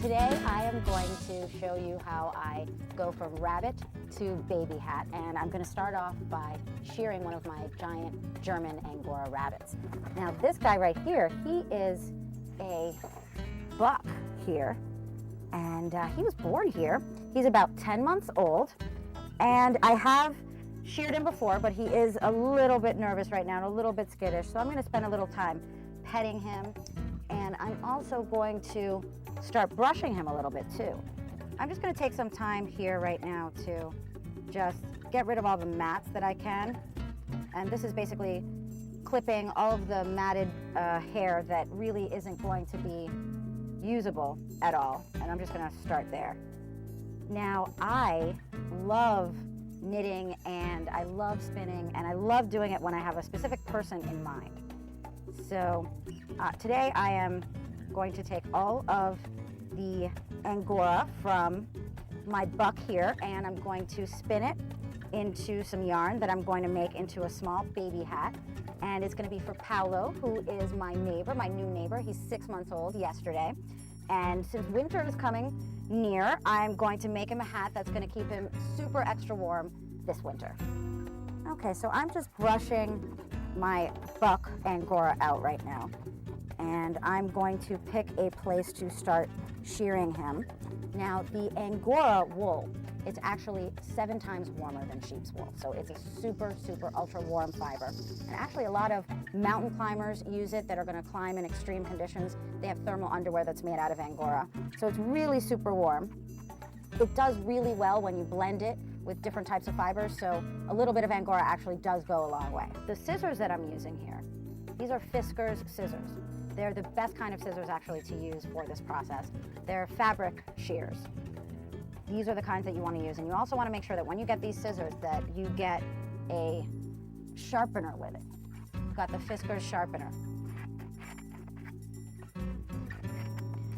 Today I am going to show you how I go from rabbit to baby hat, and I'm going to start off by shearing one of my giant German Angora rabbits. Now this guy right here, he is a buck here, and he was born here. He's about 10 months old, and I have sheared him before, but he is a little bit nervous right now and a little bit skittish, so I'm going to spend a little time petting him, and I'm also going to start brushing him a little bit too. I'm just going to take some time here right now to just get rid of all the mats that I can, and this is basically clipping all of the matted hair that really isn't going to be usable at all, and I'm just going to start there. Now I love knitting and I love spinning, and I love doing it when I have a specific person in mind. So today I am going to take all of the Angora from my buck here, and I'm going to spin it into some yarn that I'm going to make into a small baby hat. And it's going to be for Paolo, who is my neighbor, my new neighbor. He's 6 months old yesterday. And since winter is coming near, I'm going to make him a hat that's going to keep him super extra warm this winter. Okay, so I'm just brushing my buck Angora out right now, and I'm going to pick a place to start shearing him. Now the Angora wool, it's actually 7 times warmer than sheep's wool, so it's a super ultra warm fiber, and actually a lot of mountain climbers use it that are going to climb in extreme conditions. They have thermal underwear that's made out of Angora, so it's really super warm. It does really well when you blend it with different types of fibers, so a little bit of Angora actually does go a long way. The scissors that I'm using here, these are Fisker's scissors. They're the best kind of scissors actually to use for this process. They're fabric shears. These are the kinds that you want to use, and you also want to make sure that when you get these scissors that you get a sharpener with it. You've got the Fisker's sharpener.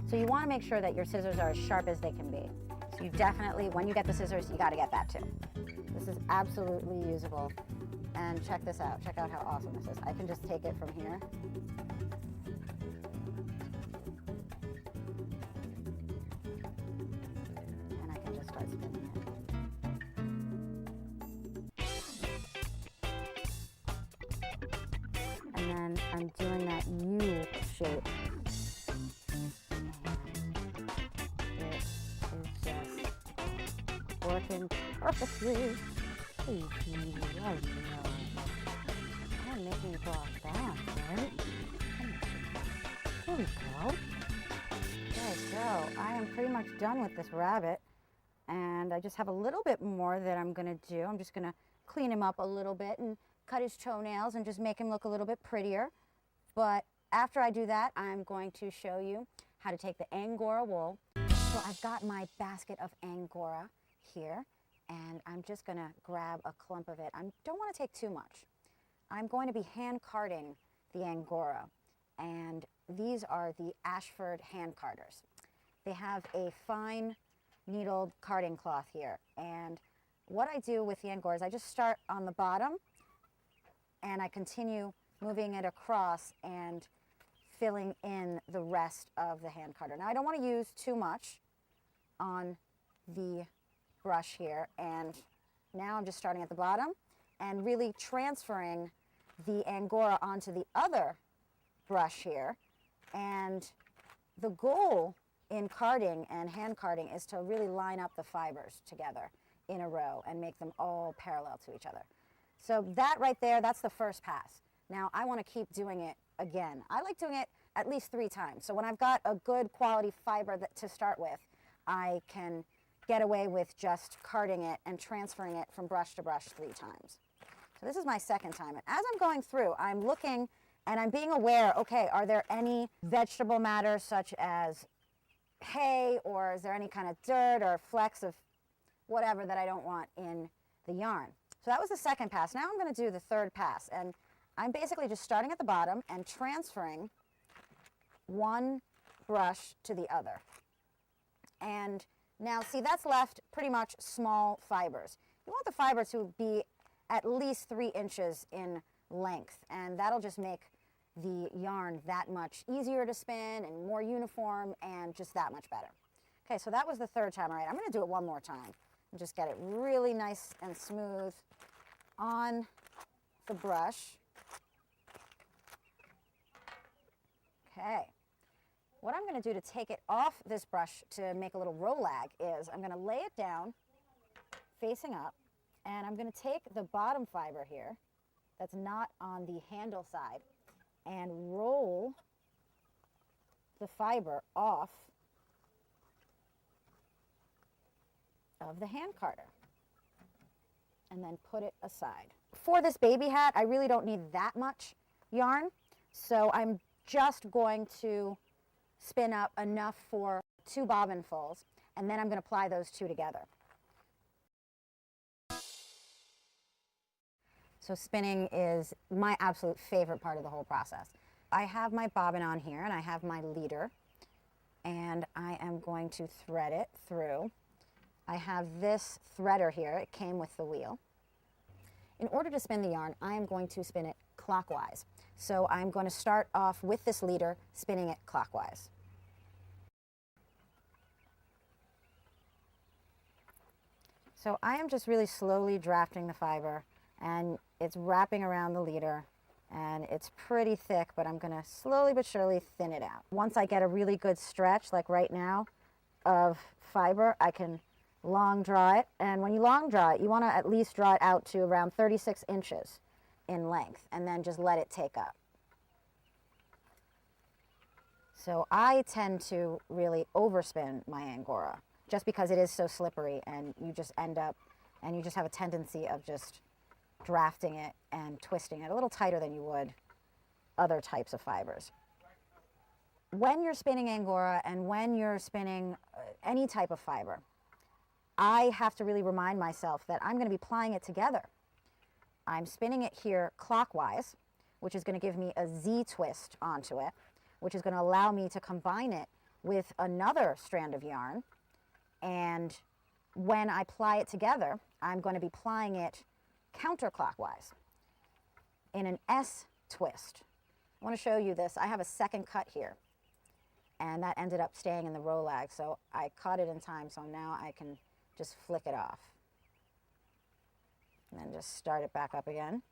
So you want to make sure that your scissors are as sharp as they can be. So you definitely, when you get the scissors, you got to get that too. This is absolutely usable. And check this out. Check out how awesome this is. I can just take it from here. And I can just start spinning it. And then I'm doing that U shape. Working perfectly. Hey, sweetie, I know. I'm making you go off fast, right? There we go. Okay, so I am pretty much done with this rabbit, and I just have a little bit more that I'm going to do. I'm just going to clean him up a little bit and cut his toenails and just make him look a little bit prettier. But after I do that, I'm going to show you how to take the Angora wool. So I've got my basket of Angora here, and I'm just going to grab a clump of it. I don't want to take too much. I'm going to be hand carding the Angora, and these are the Ashford hand carders. They have a fine needled carding cloth here, and what I do with the Angora is I just start on the bottom and I continue moving it across and filling in the rest of the hand carder. Now I don't want to use too much on the brush here, and now I'm just starting at the bottom and really transferring the Angora onto the other brush here. And the goal in carding and hand carding is to really line up the fibers together in a row and make them all parallel to each other. So that right there, that's the first pass. Now I want to keep doing it again. I like doing it at least 3 times. So when I've got a good quality fiber to start with, I can get away with just carding it and transferring it from brush to brush 3 times. So this is my second time. And as I'm going through, I'm looking and I'm being aware, okay, are there any vegetable matter such as hay, or is there any kind of dirt or flecks of whatever that I don't want in the yarn? So that was the second pass. Now I'm going to do the third pass, and I'm basically just starting at the bottom and transferring one brush to the other. And now see, that's left pretty much small fibers. You want the fiber to be at least 3 inches in length, and that'll just make the yarn that much easier to spin and more uniform and just that much better. Okay, so that was the third time. All right, I'm going to do it one more time and just get it really nice and smooth on the brush. Okay. What I'm going to do to take it off this brush to make a little rolag is I'm going to lay it down facing up, and I'm going to take the bottom fiber here that's not on the handle side and roll the fiber off of the hand carder and then put it aside. For this baby hat, I really don't need that much yarn, so I'm just going to spin up enough for 2 bobbinfuls, and then I'm going to apply those 2 together. So spinning is my absolute favorite part of the whole process. I have my bobbin on here and I have my leader, and I am going to thread it through. I have this threader here. It came with the wheel. In order to spin the yarn, I am going to spin it clockwise. So I'm going to start off with this leader, spinning it clockwise. So I am just really slowly drafting the fiber, and it's wrapping around the leader, and it's pretty thick, but I'm going to slowly but surely thin it out. Once I get a really good stretch, like right now, of fiber, I can long draw it. And when you long draw it, you want to at least draw it out to around 36 inches in length, and then just let it take up. So I tend to really overspin my Angora just because it is so slippery, and you just end up, and you just have a tendency of just drafting it and twisting it a little tighter than you would other types of fibers. When you're spinning Angora and when you're spinning any type of fiber, I have to really remind myself that I'm going to be plying it together. I'm spinning it here clockwise, which is going to give me a Z twist onto it, which is going to allow me to combine it with another strand of yarn. And when I ply it together, I'm going to be plying it counterclockwise in an S twist. I want to show you this. I have a second cut here, and that ended up staying in the rolag, so I caught it in time, so now I can just flick it off and then just start it back up again.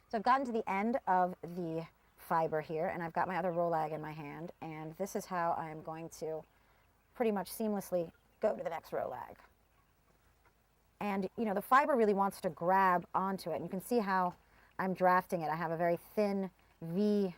So I've gotten to the end of the fiber here, and I've got my other rolag in my hand, and this is how I'm going to pretty much seamlessly go to the next rolag. And you know, the fiber really wants to grab onto it, and you can see how I'm drafting it. I have a very thin V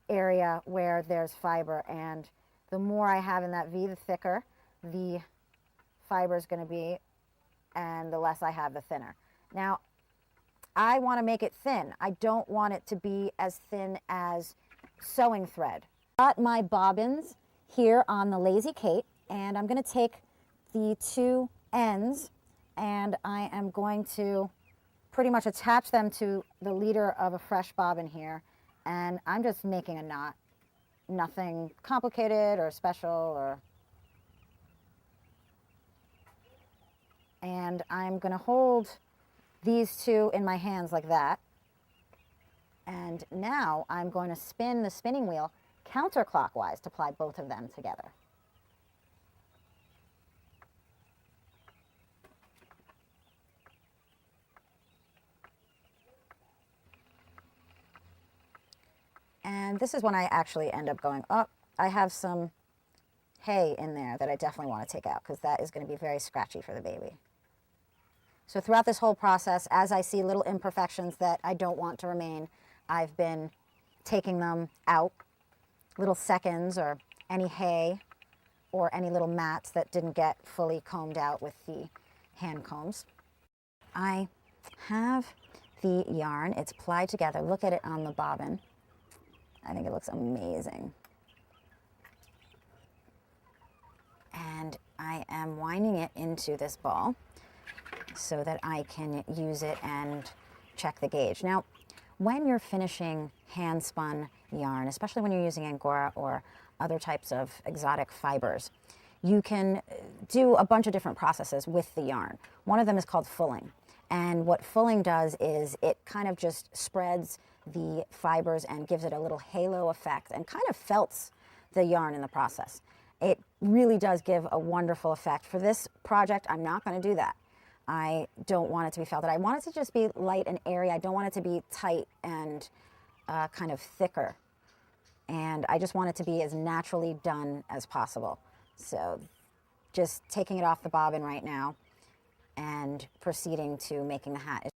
area where there's fiber, and the more I have in that V, the thicker the fiber is going to be, and the less I have, the thinner. Now, I want to make it thin. I don't want it to be as thin as sewing thread. Got my bobbins here on the Lazy Kate, and I'm going to take the 2 ends, and I am going to pretty much attach them to the leader of a fresh bobbin here, and I'm just making a knot. Nothing complicated or special, and I'm going to hold these 2 in my hands like that, and now I'm going to spin the spinning wheel counterclockwise to ply both of them together. And this is when I actually end up going, oh, I have some hay in there that I definitely want to take out, because that is going to be very scratchy for the baby. So throughout this whole process, as I see little imperfections that I don't want to remain, I've been taking them out, little seconds or any hay or any little mats that didn't get fully combed out with the hand combs. I have the yarn. It's plied together. Look at it on the bobbin. I think it looks amazing. And I am winding it into this ball so that I can use it and check the gauge. Now, when you're finishing hand-spun yarn, especially when you're using Angora or other types of exotic fibers, you can do a bunch of different processes with the yarn. One of them is called fulling. And what fulling does is it kind of just spreads the fibers and gives it a little halo effect and kind of felts the yarn in the process. it really does give a wonderful effect. For this project, I'm not going to do that. I don't want it to be felted. I want it to just be light and airy. I don't want it to be tight and kind of thicker. And I just want it to be as naturally done as possible. So just taking it off the bobbin right now and proceeding to making the hat.